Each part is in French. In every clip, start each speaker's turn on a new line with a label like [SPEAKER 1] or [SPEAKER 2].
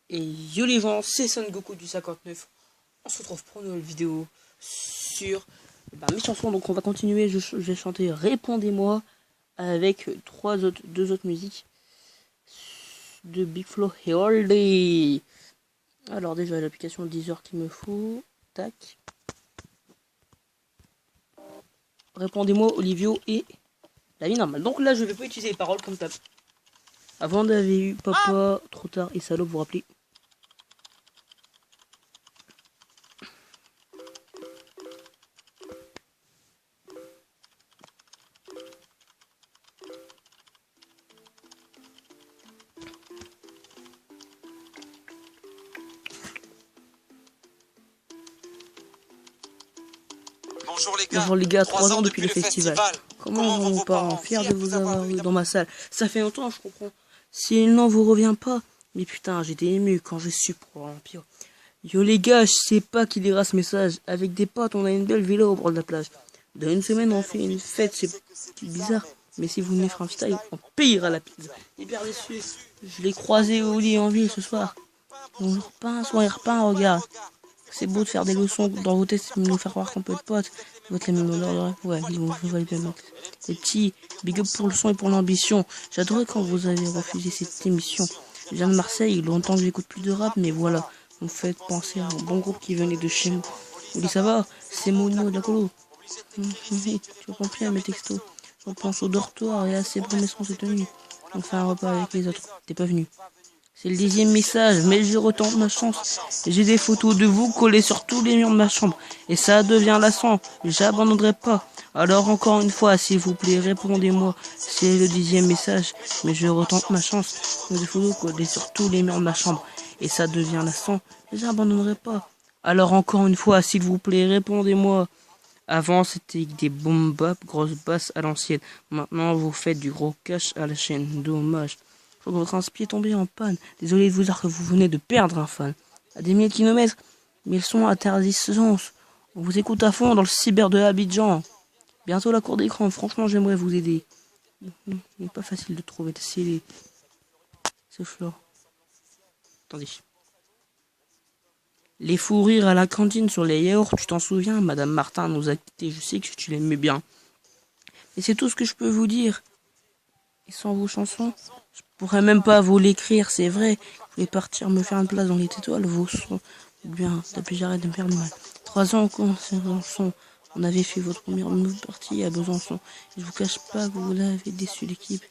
[SPEAKER 1] Et yo les gens, c'est Son Goku du 59. On se retrouve pour une nouvelle vidéo sur mes chansons. Donc on va continuer, je vais chanter Répondez-moi avec deux autres musiques de Big Flo et All Day. Alors déjà l'application Deezer qu'il me faut. Tac. Répondez-moi Olivio et la vie normale. Donc là je vais pas utiliser les paroles comme ça. Avant d'avoir eu papa, trop tard et salaud, vous vous rappelez.
[SPEAKER 2] Bonjour les gars,
[SPEAKER 1] 3 ans depuis le festival. Comment vont vos parents? Fiers de vous avoir eu dans ma salle. Ça fait longtemps, je comprends. S'il n'en vous revient pas. Mais putain, j'étais ému quand j'ai su pour l'Empire. Yo les gars, je sais pas qui lira ce message. Avec des potes, on a une belle villa au bord de la plage. Dans une semaine, on fait une fête, c'est bizarre. Mais si vous venez faire un freestyle, on payera la pizza. Hyper déçu. Je l'ai croisé au lit en ville ce soir. On repeint, soit il repeint, regarde. C'est beau de faire des leçons dans vos tests, nous faire croire qu'on peut être potes. Votre les mêmes odeurs, ouais, vous valez bien mettre. Les petits, big up pour le son et pour l'ambition. J'adorais quand vous avez refusé cette émission. Je viens de Marseille, longtemps que j'écoute plus de rap, mais voilà. Vous me faites penser à un bon groupe qui venait de chez nous. Vous dites ça va, c'est Mono de la colo. Tu comprends bien mes textos. Je pense au dortoir et à ces promesses qu'on s'est tenues. On fait un repas avec les autres. T'es pas venu. C'est le 10e message, mais je retente ma chance. J'ai des photos de vous collées sur tous les murs de ma chambre. Et ça devient lassant, j'abandonnerai pas. Alors encore une fois, s'il vous plaît, répondez-moi. C'est le 10e message, mais je retente ma chance. J'ai des photos collées sur tous les murs de ma chambre. Et ça devient lassant, j'abandonnerai pas. Alors encore une fois, s'il vous plaît, répondez-moi. Avant, c'était des boom bap, grosses basses à l'ancienne. Maintenant, vous faites du gros cash à la chaîne. Dommage. Je vois que votre inspi est tombé en panne. Désolé de vous dire que vous venez de perdre un fan. À des milliers de kilomètres, mais ils sont interdisants. On vous écoute à fond dans le cyber de Abidjan. Bientôt la cour d'écran. Franchement, j'aimerais vous aider. Il n'est pas facile de trouver de CD. C'est fleur. Attendez. Les fous rires à la cantine sur les yaourts, tu t'en souviens? Madame Martin nous a quittés. Je sais que tu l'aimais bien. Et c'est tout ce que je peux vous dire. Et sans vos chansons, je pourrais même pas vous l'écrire, c'est vrai. Vous voulez partir me faire une place dans les étoiles, vos sons. Bien, depuis j'arrête de me faire du mal. 3 ans qu'on s'est son. On avait fait votre première partie à Besançon. Et je vous cache pas que vous l'avez déçu l'équipe.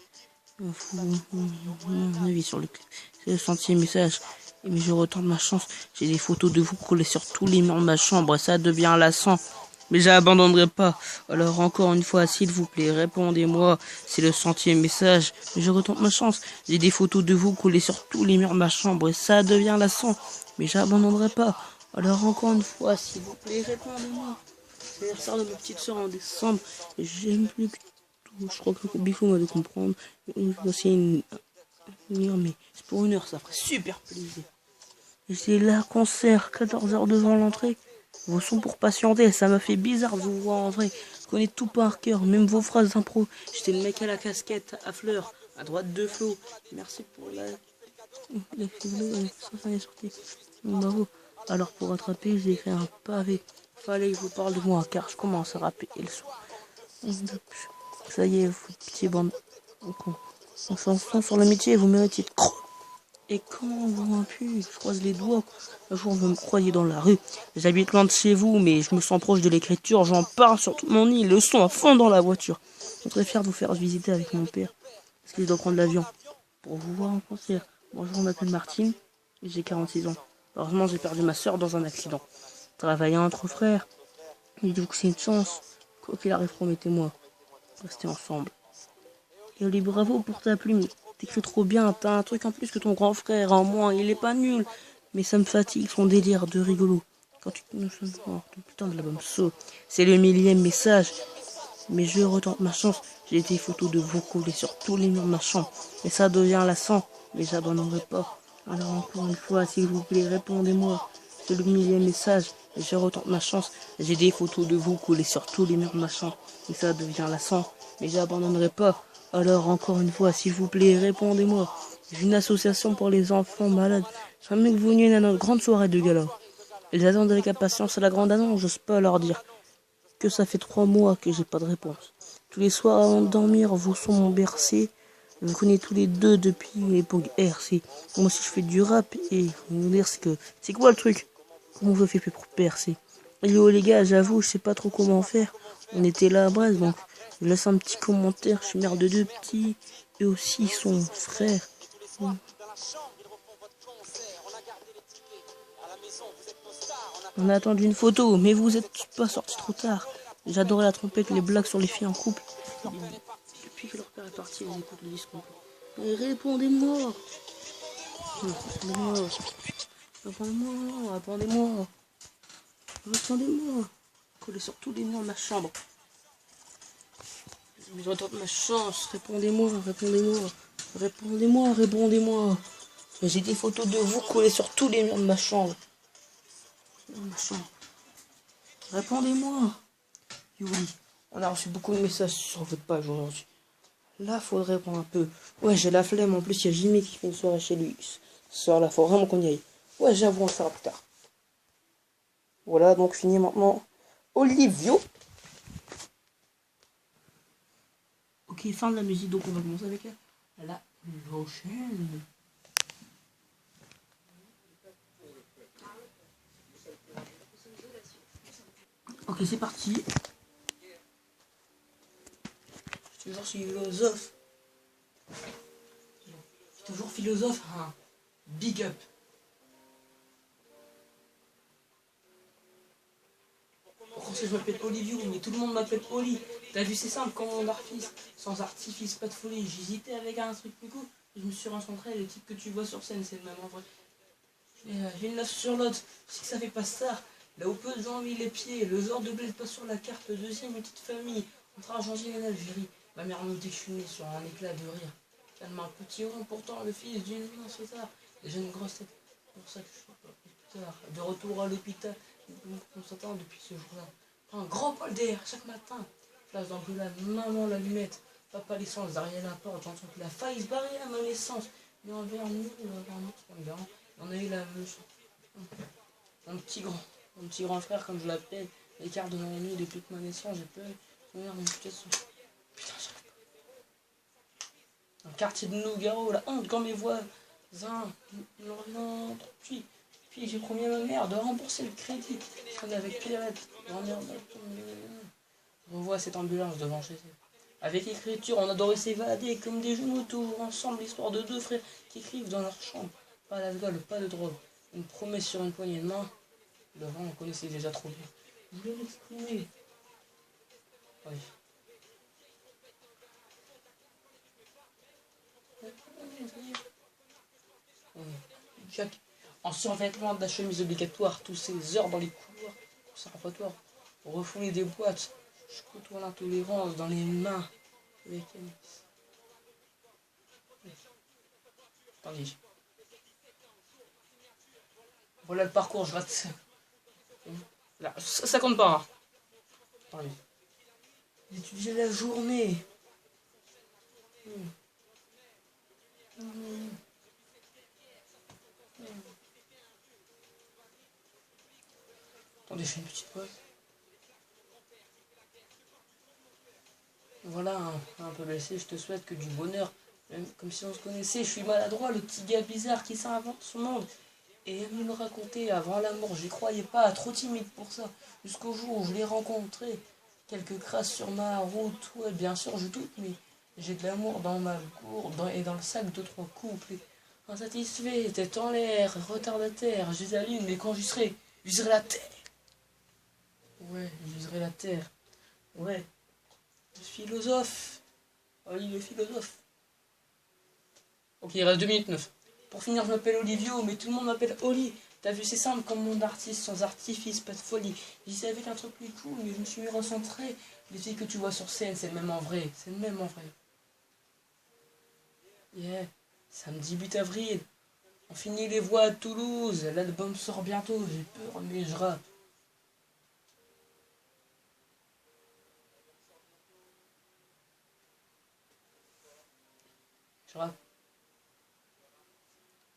[SPEAKER 1] Mon avis sur le clip. C'est le centième message. Mais je retente ma chance. J'ai des photos de vous collées sur tous les murs de ma chambre. Ça devient lassant. Mais j'abandonnerai pas. Alors encore une fois, s'il vous plaît, répondez-moi. C'est le centième message. Mais je retente ma chance. J'ai des photos de vous collées sur tous les murs de ma chambre. Et ça devient lassant. Mais j'abandonnerai pas. Alors encore une fois, s'il vous plaît, répondez-moi. C'est l'anniversaire de ma petite soeur en décembre. Et j'aime plus que tout. Je crois que Bifou m'a de comprendre. Voici une heure, mais c'est pour une heure, ça ferait super plaisir. Et c'est là concert, 14h devant l'entrée. Vos sons pour patienter, ça m'a fait bizarre de vous voir en vrai. Je connais tout par cœur, même vos phrases d'impro. J'étais le mec à la casquette, à fleurs, à droite de Flo. Merci pour la ça est sorti. Bravo. Alors pour rattraper, j'ai écrit un pavé. Fallait que je vous parle de moi, car je commence à rapper et le soir. Ça y est, vous pitié bande. En chanson sur l'amitié, vous méritez de croire. Et comment vous a pu? Je croise les doigts. Un jour, vous me croyez dans la rue. J'habite loin de chez vous, mais je me sens proche de l'écriture. J'en parle sur toute mon île, le son à fond dans la voiture. Je suis très fier de vous faire visiter avec mon père. Parce que je dois prendre l'avion pour vous voir en concert. Bonjour, je m'appelle Martine et j'ai 46 ans. Heureusement, j'ai perdu ma soeur dans un accident. Travaillant entre frères. Dites-vous que c'est une chance. Quoi qu'il arrive, promettez-moi. Restez ensemble. Et Oli, bravo pour ta plume. T'écris trop bien, t'as un truc en plus que ton grand frère, en moins, il est pas nul. Mais ça me fatigue, son délire de rigolo. Quand tu te putain de l'album saut. C'est le 1000e message. Mais je retente ma chance. J'ai des photos de vous collées sur tous les murs de ma chambre. Et ça devient lassant. Mais j'abandonnerai pas. Alors encore une fois, s'il vous plaît, répondez-moi. C'est le 1000e message. Et je retente ma chance. J'ai des photos de vous collées sur tous les murs de ma chambre. Et ça devient lassant. Mais j'abandonnerai pas. Alors encore une fois, s'il vous plaît, répondez-moi. J'ai une association pour les enfants malades. 5 mecs venus à notre grande soirée de gala. Ils attendent avec impatience la grande annonce, j'ose pas leur dire que ça fait 3 mois que j'ai pas de réponse. Tous les soirs avant de dormir, vos sons m'ont bercé. Je vous connais tous les deux depuis l'époque RC. Moi aussi je fais du rap et vous me dire c'est quoi le truc? Comment vous faites pour percer? Yo les gars, j'avoue, je sais pas trop comment faire. On était là à Brest, donc je laisse un petit commentaire. Je suis mère de 2 petits et aussi son frère. On a attendu une photo, mais vous êtes pas sortis trop tard. J'adorais la trompette, les blagues sur les filles en couple. Depuis que leur père est parti, ils écoutent le disque. Mais répondez-moi. Répondez-moi. Répondez-moi. Répondez-moi. Répondez-moi. Collez sur tous les murs de ma chambre. Je retente ma chance. Répondez-moi. Répondez-moi. Répondez-moi. Répondez-moi. J'ai des photos de vous collées sur tous les murs de ma chambre. Répondez-moi. Oui, on a reçu beaucoup de messages sur votre page aujourd'hui. Là, faudrait répondre un peu. Ouais, j'ai la flemme. En plus, il y a Jimmy qui fait une soirée chez lui. Ce soir-là, faut vraiment qu'on y aille. Ouais, j'avoue, on le fera plus tard. Voilà, donc fini maintenant. Olivio. Ok, fin de la musique, donc on va commencer avec la prochaine. Ok, c'est parti. Je suis toujours philosophe. Je suis toujours philosophe. Hein. Big up. Pourquoi je m'appelle Olivio, mais tout le monde m'appelle Oli. T'as vu, c'est simple, comme mon artiste. Sans artifice, pas de folie. J'hésitais avec un truc plus cool. Je me suis rencontré. Le type que tu vois sur scène, c'est le même en vrai. J'ai une 9 sur l'autre. Je sais que ça fait pas star. Là où peu de gens ont mis les pieds. Le genre de bled pas sur la carte. Le deuxième, une petite famille. Entre Argentine et Algérie. Ma mère nous déchumait sur un éclat de rire. Calme un petit rond, pourtant le fils d'une mince tard. Et j'ai une grosse tête. C'est pour ça que je suis pas plus tard. De retour à l'hôpital. On s'attend depuis ce jour-là. Un grand bol d'air chaque matin. Place d'engueulade, maman l'allumette. Papa l'essence derrière la porte. J'entends que la faille se barrer à ma naissance. Mais envers nous, on a eu la leçon. Mon petit grand frère, comme je l'appelle, l'écart de mon nuit depuis que ma naissance, j'ai peur. Putain, j'arrive pas. Un quartier de Nougaro, la honte quand mes voisins l'orientent. Puis j'ai promis à ma mère de rembourser le crédit. Je avec Pierrette. On voit cette ambulance devant chez elle. Avec écriture, on adorait s'évader comme des genoux autour, ensemble, l'histoire de 2 frères qui écrivent dans leur chambre. Pas d'alcool, pas de drogue. Une promesse sur une poignée de main. Le vent, on connaissait déjà trop bien. Je voulais m'exprimer. Oui. Jacques, en survêtement de la chemise obligatoire, tous ces heures dans les couloirs, conservatoires, refouler des boîtes, je côtoie l'intolérance dans les mains. Attendez. Voilà le parcours, je rate. Là, ça compte pas. Hein. Attendez. J'étudiais la journée. Attendez, je fais une petite pause. Voilà, un peu blessé, je te souhaite que du bonheur. Même comme si on se connaissait, je suis maladroit, le petit gars bizarre qui s'invente son monde. Et aime me le raconter avant l'amour, j'y croyais pas, trop timide pour ça. Jusqu'au jour où je l'ai rencontré. Quelques crasses sur ma route, ouais, bien sûr, je doute, mais j'ai de l'amour dans ma gourde et dans le sac de 3 couples. Insatisfait, tête en l'air, retardataire, je les allume, mais quand j'userai la terre. Ouais, j'userai la terre. Ouais. Le philosophe. Oui, le philosophe. Ok, il reste 2 minutes 9. Pour finir, je m'appelle Olivio, mais tout le monde m'appelle Oli. T'as vu, c'est simple comme mon artiste, sans artifice, pas de folie. J'y avec un truc plus cool, mais je me suis recentré. Les filles que tu vois sur scène, c'est le même en vrai. C'est le même en vrai. Yeah, samedi 8 avril. On finit les voix à Toulouse. L'album sort bientôt, j'ai peur, mais je rappe. Je rappe.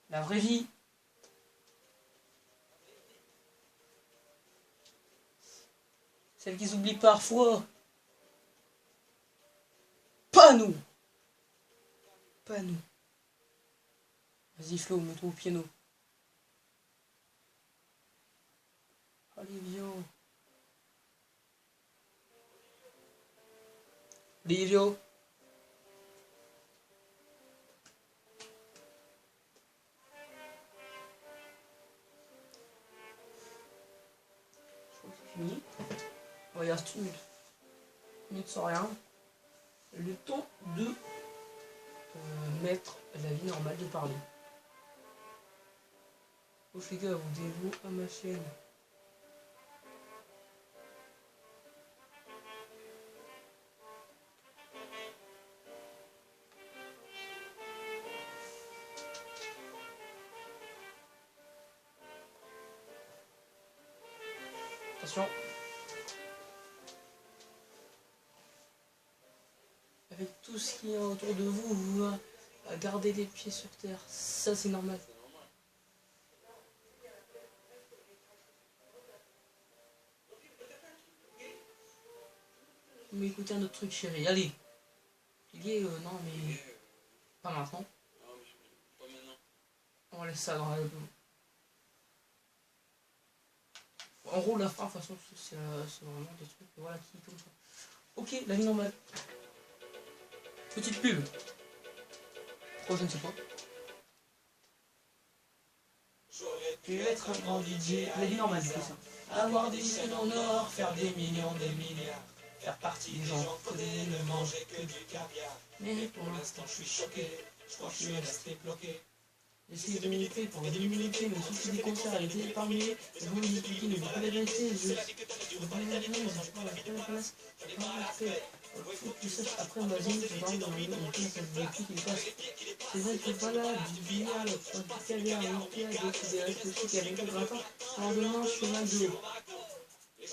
[SPEAKER 1] La vraie vie. Celle qu'ils oublient parfois. Pas nous. Pas nous. Vas-y Flo, mets-toi au piano. Olivio. Olivio. Je crois que c'est fini. On va y rester une minute sans rien. Le temps de mettre la vie normale de parler. Oh les gars, vous dévouez à ma chaîne. Attention. Avec tout ce qui est autour de vous, vous gardez les pieds sur terre. Ça, c'est normal. Mais écoutez un autre truc, chérie. Allez. Pilier, non, mais pas maintenant. On laisse ça dans la... En gros, la fin, de toute façon, c'est vraiment des trucs voilà, qui comme ça. Ok, la vie normale. Petite pub. Pourquoi je ne sais pas. Je vais être un grand DJ. La vie normale, c'est ça. Avoir des chaînes en or, faire des millions, des milliards. Faire partie des gens codés, ne manger que du caviar. Mais pour l'instant, je suis choqué. Je crois que je suis resté bloqué. J'essaie de militer pour aider l'humilité, mais souci des concerts, elle était épargnée. Je vous le dis, ne veut pas la vérité. Je veux pas la vérité, je parle à la place. Je parle à la fait. Faut que tu saches, après ma vie, je parle dans le monde, on commence à se dire qu'il passe. C'est vrai que voilà, du billard, du caviar, un orpia, des restes qui avaient que 20 ans. Alors demain, je suis mal de l'eau. Il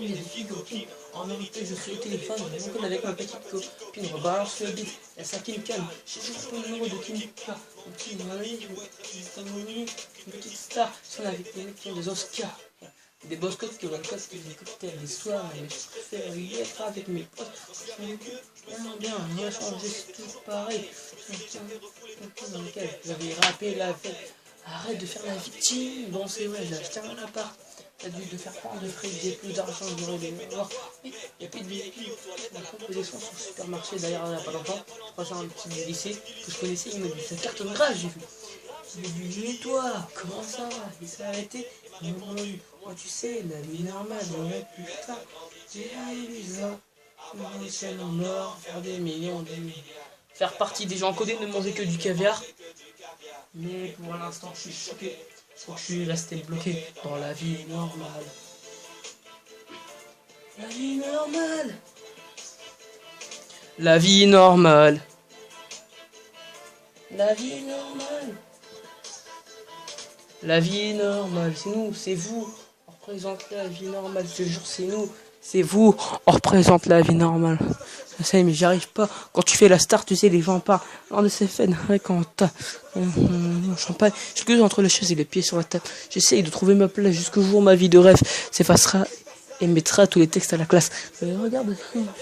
[SPEAKER 1] y a des filles copines. En vérité, je suis au téléphone, je m'enconne avec ma petite copine. On balance le beat, il y a ça qui me calme. J'ai toujours pas le numéro de Kim K. Une petite mamie, une petite star. Si on avec des mecs qui ont des Oscars. Des boss codes qui ont l'alcool, qui des cocktails, des soirs. Mais je préfère y être avec mes potes. Bien, rien changé, c'est toujours pareil. Dans lequel j'avais rappé la fête. Arrête de faire la victime. Bon, c'est vrai, j'ai acheté un appart. T'as dû de faire prendre de frais, j'ai plus d'argent, j'aurais des mémoires. Il n'y a plus de véhicule. La composition sur le supermarché, d'ailleurs, il n'y a pas longtemps. Je crois que j'ai un petit du lycée que je connaissais, il m'a dit, ça cartonne grave, j'ai vu. Il m'a dit, mais toi, comment ça va? Il s'est arrêté. Moi, tu sais, la vie normale, j'aurais plus tard. J'ai bizarre. Une chaîne en or, faire des millions, des milliards. Faire partie des gens codés, ne manger que du caviar. Mais pour l'instant, je suis choqué. Je suis resté bloqué dans la vie normale. La vie normale. La vie normale. La vie normale. La vie normale. C'est nous, c'est vous. On représente la vie normale. Je te jure, c'est nous. C'est vous. On représente la vie normale. Je sais, mais j'y arrive pas. Quand tu fais la star, tu sais, les gens parlent. Lors de ces fêtes, quand t'as champagne, jusque entre les chaises et les pieds sur la table. J'essaye de trouver ma place jusqu'au jour où ma vie de rêve s'effacera et mettra tous les textes à la classe. Regarde,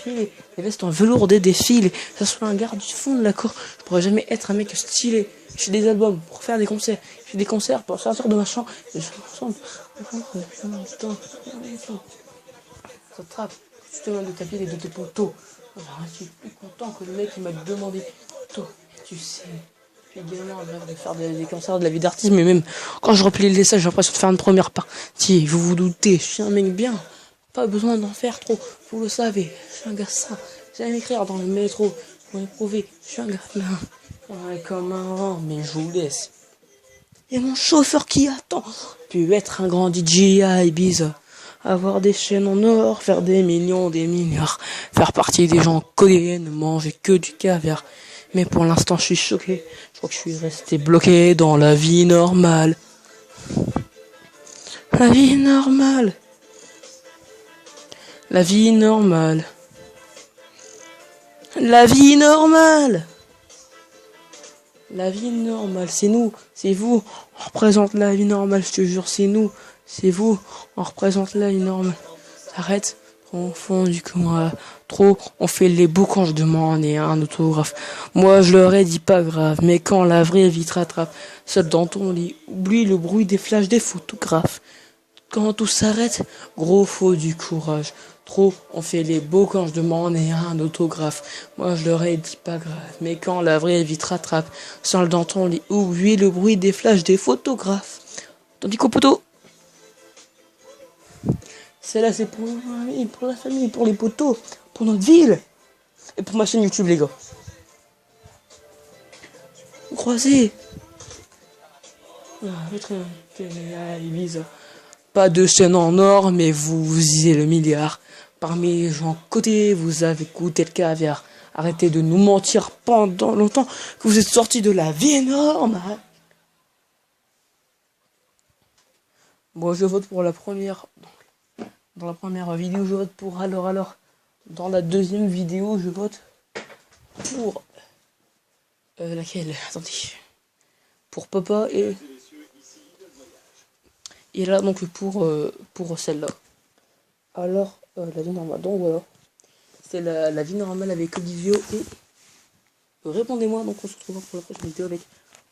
[SPEAKER 1] les vestes en velours des défilés. Ça soit un garde du fond de la cour. Je pourrais jamais être un mec stylé. Je fais des albums pour faire des concerts. Je fais des concerts pour sortir de ma chambre. Et je ressemble. Ça trappe. Je te demande de taper les deux tes poteaux. Je suis plus content que le mec qui m'a demandé. Toi, tu sais, je suis également en rêve de faire des concerts de la vie d'artiste, mais même quand je replie le dessin, j'ai l'impression de faire une première partie. Vous vous doutez, je suis un mec bien. Pas besoin d'en faire trop, vous le savez. Je suis un gars ça. J'aime écrire dans le métro pour éprouver. Je suis un gars bien. Ouais, comme un vent, mais je vous laisse. Il y a mon chauffeur qui attend. Puis être un grand DJ à Ibiza. Avoir des chaînes en or, faire des millions, des milliards, faire partie des gens codés, ne manger que du caviar. Mais pour l'instant, je suis choqué. Je crois que je suis resté bloqué dans la vie normale. La vie normale. La vie normale. La vie normale. La vie normale, c'est nous, c'est vous. On représente la vie normale, je te jure, c'est nous, c'est vous. On représente la vie normale. Arrête. Trop fond du coin. Trop, on fait les beaux quand je demande et un autographe. Moi je leur ai dit pas grave, mais quand la vraie vie te rattrape, seul dans ton lit, oublie le bruit des flashs des photographes. Quand tout s'arrête, gros faut du courage. Trop, on fait les beaux quand je demande et un autographe. Moi je leur ai dit pas grave, mais quand la vraie vie te rattrape, seul dans ton lit, oublie le bruit des flashs des photographes. Tandis qu'au poteau, celle-là c'est pour la famille, pour les poteaux, pour notre ville. Et pour ma chaîne YouTube les gars. Vous croisez pas de chaîne en or, mais vous visez le milliard. Parmi les gens cotés, vous avez goûté le caviar. Arrêtez de nous mentir pendant longtemps que vous êtes sortis de la vie énorme. Bon, je vote pour la première. Dans la première vidéo, je vote pour alors. Dans la deuxième vidéo, je vote pour laquelle? Attendez. Pour papa et là donc pour celle-là. Alors la vie normale. Donc voilà. C'est la vie normale avec Olivio et répondez-moi. Donc on se retrouve pour la prochaine vidéo avec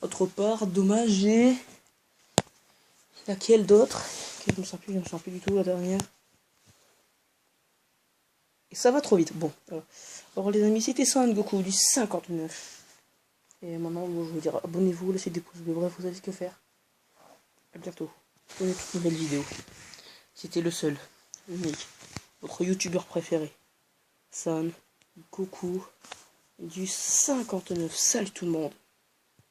[SPEAKER 1] autre part. Dommage et laquelle d'autre? Je me sens plus du tout la dernière. Et ça va trop vite. Bon, voilà. Alors les amis, c'était Son Goku du 59. Et maintenant, bon, je vous dire, abonnez-vous, laissez des pouces bleus, bref, vous savez ce que faire. A bientôt. Pour une toute nouvelle vidéo. C'était le seul, unique, votre youtubeur préféré. Son Goku du 59. Salut tout le monde.